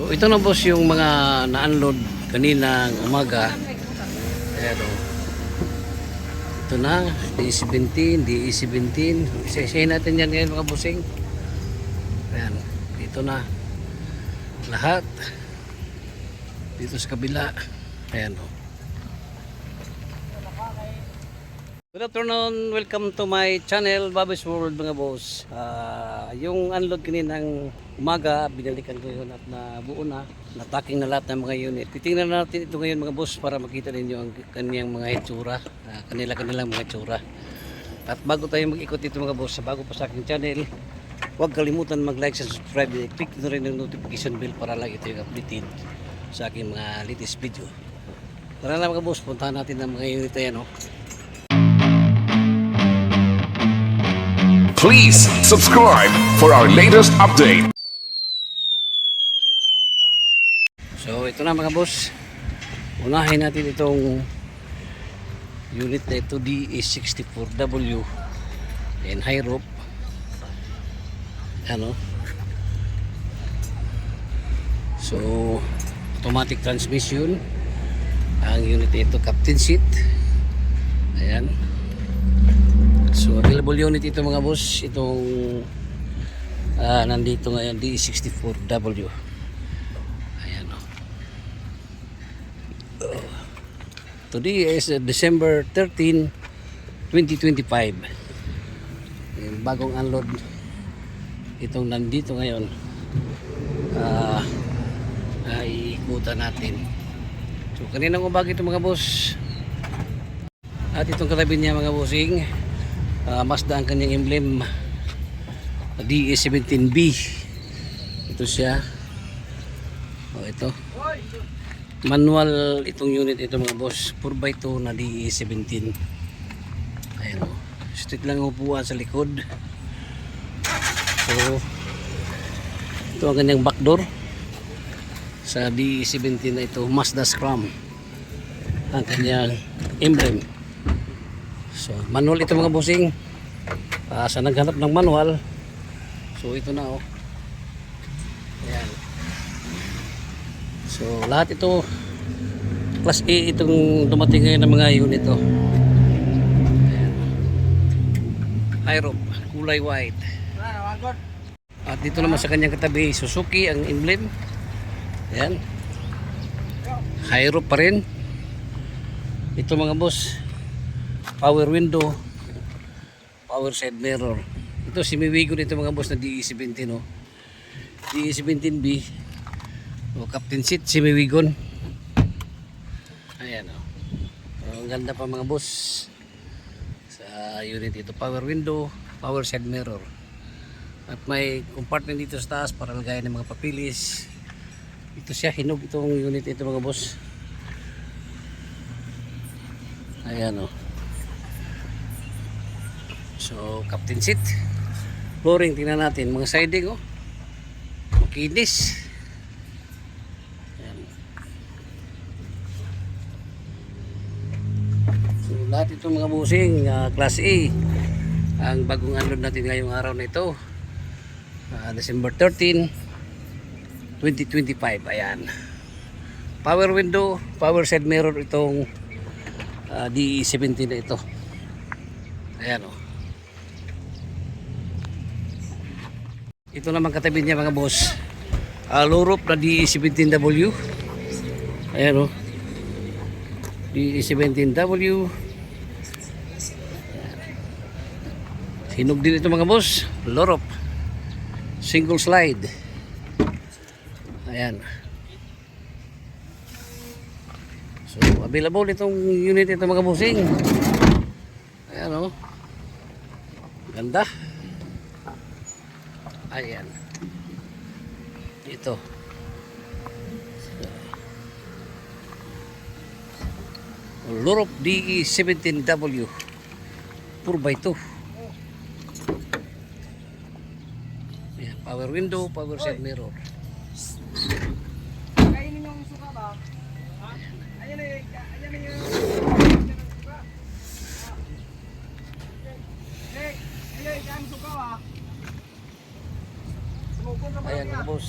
So ito na boss yung mga na-unload kaninang umaga. Ayan o. Ito na, DE17, DE17. Isa-isahin natin yan ngayon mga bossing. Ayan, dito na. Lahat. Dito sa kabila. Ayan o. Good afternoon, welcome to my channel, Bobby's World mga boss. Yung unload kaninang umaga, binalikan ko yun at nabuo na. Nataking na lahat ng mga unit. Titingnan natin ito ngayon mga boss para makita ninyo ang kaniyang mga itsura, kanilang mga itsura. At bago tayo mag-ikot dito mga boss, bago pa sa aking channel, huwag kalimutan mag-like and subscribe. Click nyo rin ang notification bell para lang ito yung updated sa aking mga latest video. Tara na mga boss, puntahan natin ang mga unit na yan. Please subscribe for our latest update. So ito na mga boss. Unahin natin itong unit na ito, DE64W and high rope. Ano? So automatic transmission. Ang unit na ito, captain seat. Ayan. So available unit ito mga boss, itong nandito ngayon, DE64W. Ayan o. Today is December 13, 2025. Yung bagong unload itong nandito ngayon, ikutan natin. So kaninang umaga ito mga boss, at itong katabi niya mga bossing, Mazda ang kanyang emblem, DE17B. Ito siya. Ito manual itong unit ito mga boss, 4x2 na DE17. Ayan o, straight lang upuan sa likod. So ito ang kanyang back door sa DE17 na ito, Mazda Scrum ang kanyang emblem. So manual ito mga bossing. Sa naghanap ng manual, so ito na oh. Ayan. So lahat ito class A itong dumating ngayon ng mga unit oh. Ayan. High rope, kulay white. At dito naman sa kanyang katabi, Suzuki ang emblem. Ayan. High rope pa rin. Ito mga boss, power window, power side mirror. Ito simiwigo nito mga boss na DE17 oh. DE17B. Captain seat simiwigon. Ayan oh. Ang ganda pa mga boss sa unit ito. Power window, power side mirror. At may compartment dito sa taas para lagayan ng mga papilis. Ito siya, hinog itong unit ito mga boss. Ayan oh. So captain seat, flooring tingnan natin, mga siding oh, makinis. Ayan. So lahat ito mga busing class A ang bagong unload natin ngayong araw na ito, December 13, 2025. Ayan, power window, power side mirror itong DE17 na ito. Ayan oh. Ito naman katabi niya mga boss, low rope na DE17W. Ayan o, DE17W. Hinog din ito mga boss, low rope, single slide. Ayan. So available itong unit ito mga bossing. Ayan o, ganda. Ayan. Ito. Lorop DE17W 4x2. Ayan. Power window, power side mirror. Kainin yung suka ba? Ayan na yung suka. Ayan yung suka ba? Ayan mga boss.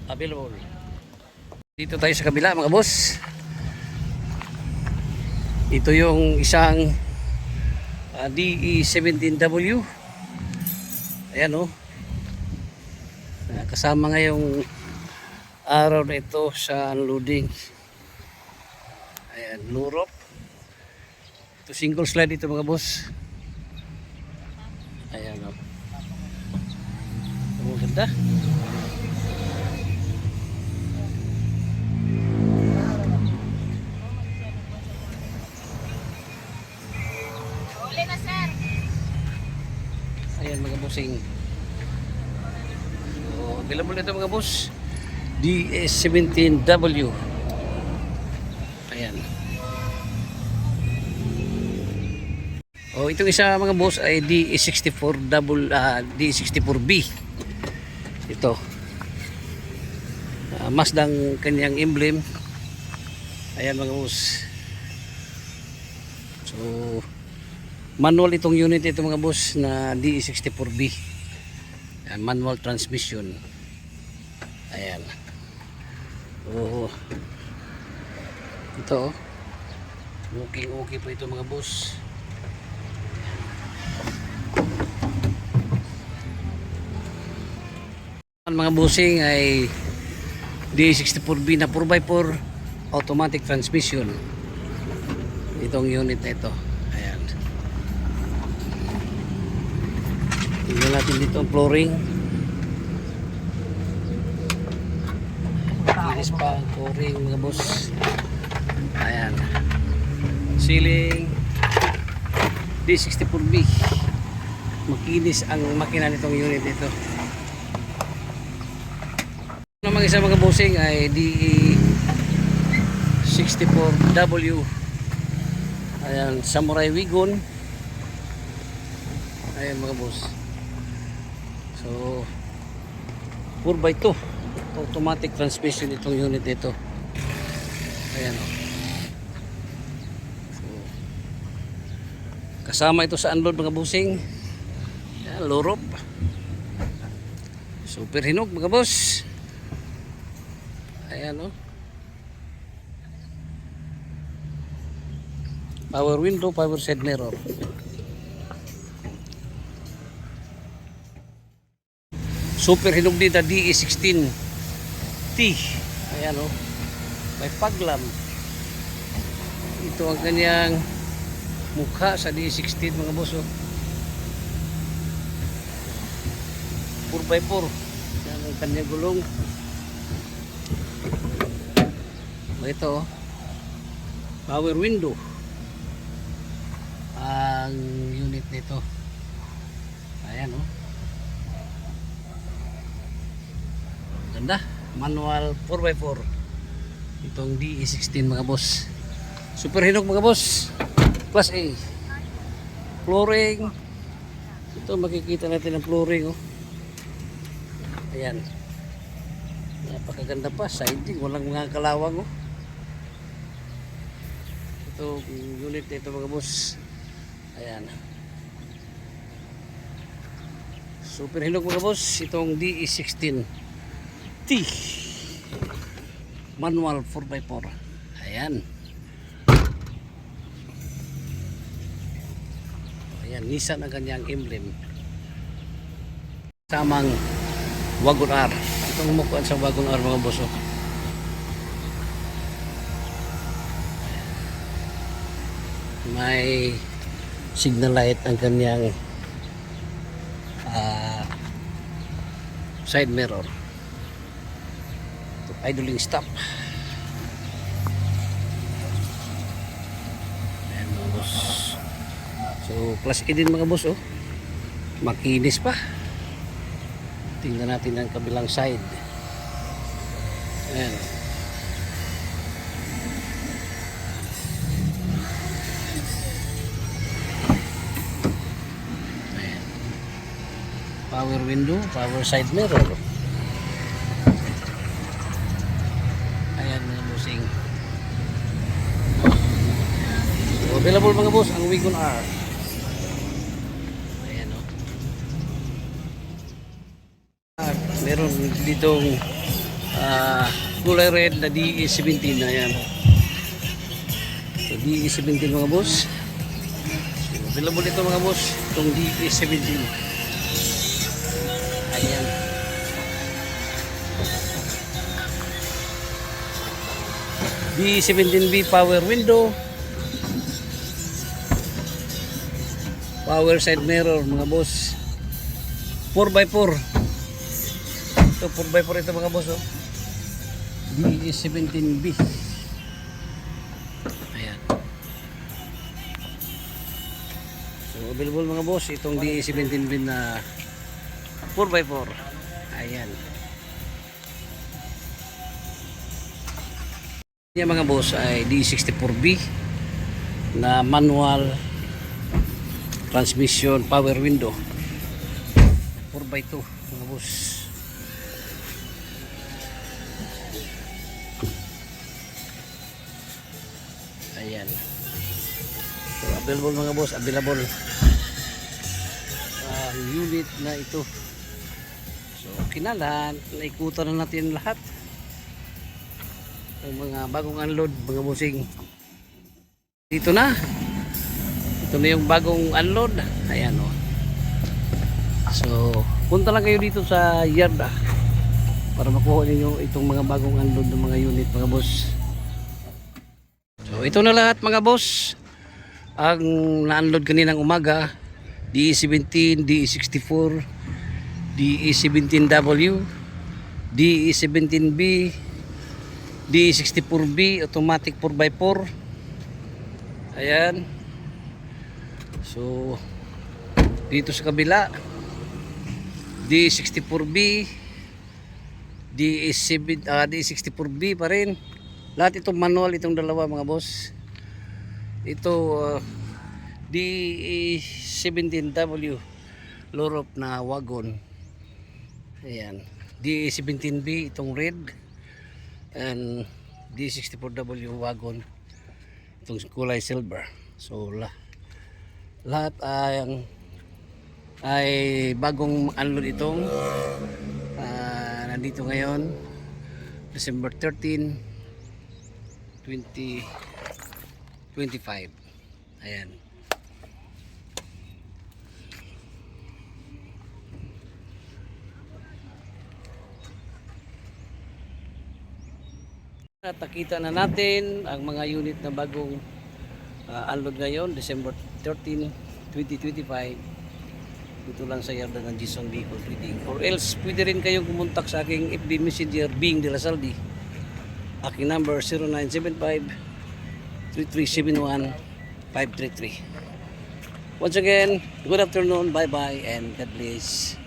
Available. Dito tayo sa kabila mga boss. Ito yung isang DE17W. Ayan oh. Kasama ngayong araw na ito sa unloading. Ayan, lurop. Ito single slide ito mga boss. Ayan oh. Ang ganda. Uli na, sir. Ayan mga bossing. So, available ito mga boss. DS17W. Ayan. Oh, itong isa mga boss ay D64B. Ito. Mazdang kanyang emblem. Ayan mga boss. So, manual itong unit ito mga boss na DE64B. Ayan, manual transmission. Ayan. Oh. Ito. Okay po ito mga boss. Ang mga bossing ay DE64B na 4x4 automatic transmission. Itong unit na ito. Ayan. Tingnan natin dito ang flooring. Linis pa ang flooring mga boss. Ayan. Ceiling D64B. Makinis ang makina nitong unit ito. Namang isa mga bossing ay DE64W. Ayan, Samurai Wagon. Ayan mga boss. So 4x2 automatic transmission itong unit ito. Ayan o. So, kasama ito sa unload mga bossing. Ayan, lorop. Super hinog mga boss. Ayan o. Power window, power side mirror. Super hinog dito DE16T. Ayan o. May paglam. Ito ang kanyang mukha sa DE16 mga boss o. 4x4. Yan ang kanyang gulong. Ito power window ang unit nito. Ayan oh. Ganda, manual 4x4 itong DE16 mga boss. Super hinog mga boss. Class A. Flooring. Ito makikita natin ang flooring oh. Ayan. Napakaganda pa, siding, walang mga kalawang oh. Ito unit nito mga boss. Ayan. Super hinog mga boss itong DE16T manual 4x4. Ayan. Ayan, Nissan ang kanyang emblem. Tamang Wagon R. Itong mukuan sa Wagon R mga boss oh. May signal light ang kanyang side mirror. Ito, idling stop. Ayan mga boss. So class A din mga boss oh. Makinis pa. Tingnan natin ang kabilang side. Ayan. Power window, power side mirror. Ayan mga bossing. So, available mga boss ang Wagon R. Ayan o. Meron dito itong kulay red na DE17. Ayan. So, DE17 mga boss. So, available ito mga boss, itong DE17. Ayan. DE17B power window, power side mirror mga boss, 4x4. Ito 4x4 ito mga boss, oh. DE17B. Ayan. So available mga boss itong DE17B na 4x4. Ayan. Yan mga boss ay D64B na manual transmission power window 4x2 mga boss. Ayan. So available mga boss, available unit na ito. So kinalan, naikutan na natin lahat. Yung mga bagong unload mga bossing, dito na, ito na yung bagong unload. Ayan o. So punta lang kayo dito sa yard para makuha ninyo itong mga bagong unload ng mga unit mga boss. So ito na lahat mga boss ang na-unload kaninang umaga. DE17, DE64, DE17W, DE17B, D64B automatic 4x4. Ayan. So dito sa kabila D64B, D64B pa rin. Lahat itong manual, itong dalawa mga boss. Ito D17W low rope na wagon. Ayan. D17B itong red, and D64W wagon itong kulay silver. So lahat ay bagong unload itong nandito ngayon December 13, 2025. Ayan. Nakita na natin ang mga unit na bagong unload ngayon December 13, 2025 dito lang sa yarda ng Jason Vehicle Trading. Or else pwede rin kayong kumontak sa aking FB Messenger Bing De La Saldi. Aking number 0975-3371-533. Once again, good afternoon, bye bye, and God bless.